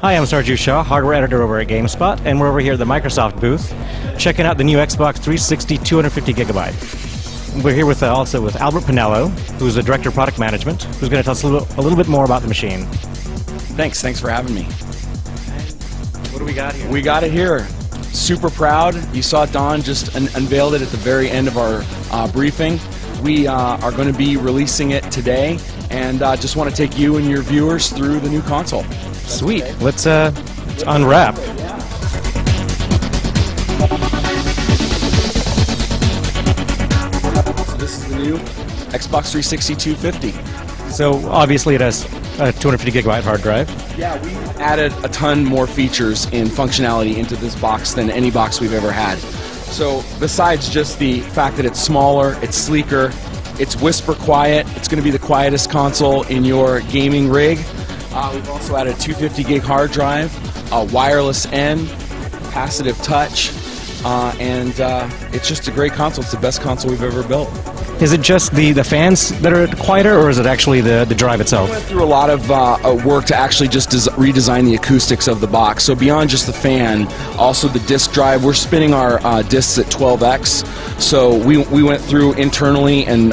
Hi, I'm Sarju Shah, hardware editor over at GameSpot, and we're over here at the Microsoft booth checking out the new Xbox 360 250GB. We're here with also with Albert Pinello, who's the Director of Product Management, who's going to tell us a little bit more about the machine. Thanks for having me. What do we got here? We got it here. Super proud. You saw Don just unveiled it at the very end of our briefing. We are going to be releasing it today, and just want to take you and your viewers through the new console. Sweet. Let's unwrap. So this is the new Xbox 360 250. So obviously it has a 250GB hard drive. Yeah, we added a ton more features and functionality into this box than any box we've ever had. So besides just the fact that it's smaller, it's sleeker, it's whisper quiet, it's going to be the quietest console in your gaming rig. We've also added a 250 gig hard drive, a wireless N, capacitive touch, and it's just a great console. It's the best console we've ever built. Is it just the fans that are quieter, or is it actually the drive itself? We went through a lot of work to actually just redesign the acoustics of the box. So beyond just the fan, also the disk drive. We're spinning our disks at 12x. So we went through internally and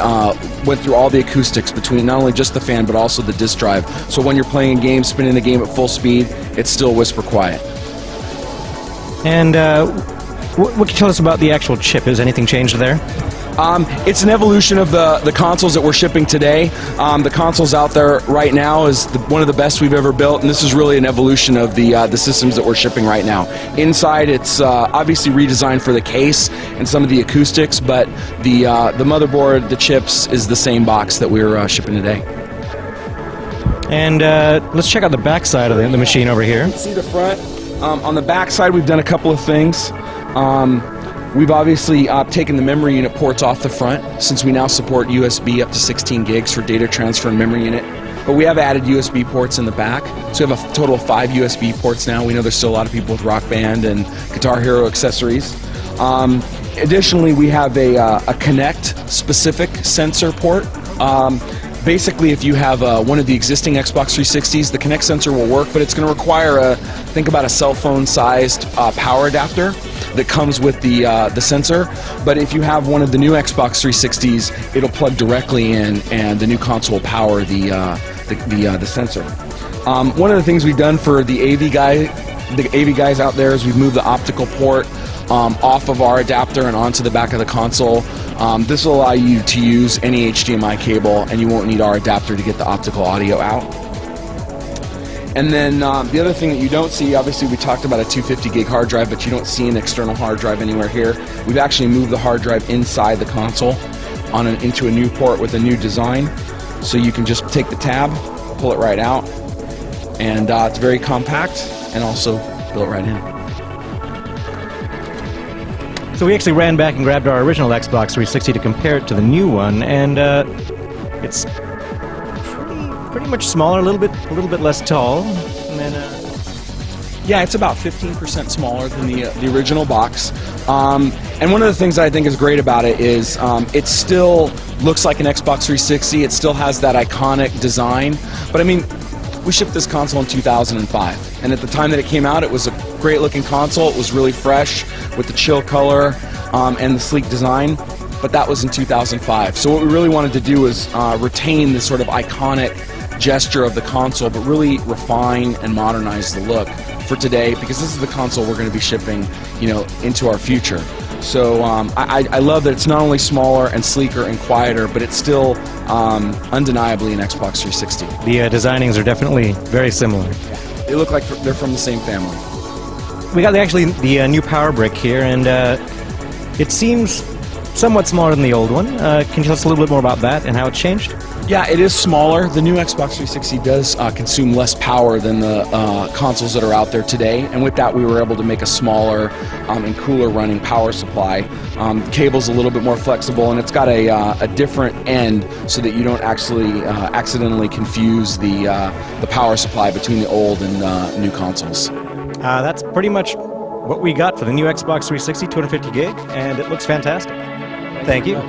went through all the acoustics between not only just the fan but also the disk drive. So when you're playing a game, spinning the game at full speed, it's still whisper quiet. And what can you tell us about the actual chip? Has anything changed there? It's an evolution of the consoles that we're shipping today. The consoles out there right now is one of the best we've ever built, and this is really an evolution of the systems that we're shipping right now. Inside, it's obviously redesigned for the case and some of the acoustics, but the motherboard, the chips, is the same box that we're shipping today. And let's check out the back side of the machine over here. You can see the front. On the back side, we've done a couple of things. We've obviously taken the memory unit ports off the front, since we now support USB up to 16 gigs for data transfer and memory unit. But we have added USB ports in the back, so we have a total of 5 USB ports now. We know there's still a lot of people with Rock Band and Guitar Hero accessories. Additionally, we have a Kinect specific sensor port. Basically, if you have one of the existing Xbox 360s, the Kinect sensor will work, but it's going to require think about a cell phone sized power adapter that comes with the sensor. But if you have one of the new Xbox 360s, it'll plug directly in, and the new console will power the sensor. One of the things we've done for the AV guys out there is we've moved the optical port off of our adapter and onto the back of the console. This will allow you to use any HDMI cable, and you won't need our adapter to get the optical audio out. And then the other thing that you don't see, obviously we talked about a 250 gig hard drive, but you don't see an external hard drive anywhere here. We've actually moved the hard drive inside the console into a new port with a new design. So you can just take the tab, pull it right out, and it's very compact, and also built right in. So we actually ran back and grabbed our original Xbox 360 to compare it to the new one, and it's pretty much smaller, a little bit less tall. And then, yeah, it's about 15% smaller than the original box. And one of the things that I think is great about it is it still looks like an Xbox 360. It still has that iconic design. But I mean, we shipped this console in 2005, and at the time that it came out, it was a great looking console. It was really fresh with the chill color and the sleek design, but that was in 2005. So what we really wanted to do was retain this sort of iconic gesture of the console, but really refine and modernize the look for today, because this is the console we're going to be shipping, into our future. So I love that it's not only smaller and sleeker and quieter, but it's still undeniably an Xbox 360. The designings are definitely very similar. They look like they're from the same family. We got the new power brick here, and it seems somewhat smaller than the old one. Can you tell us a little bit more about that and how it's changed? Yeah, it is smaller. The new Xbox 360 does consume less power than the consoles that are out there today, and with that we were able to make a smaller and cooler running power supply. The cable's a little bit more flexible, and it's got a different end so that you don't actually accidentally confuse the power supply between the old and new consoles. That's pretty much what we got for the new Xbox 360 250 gig, and it looks fantastic. Thank you.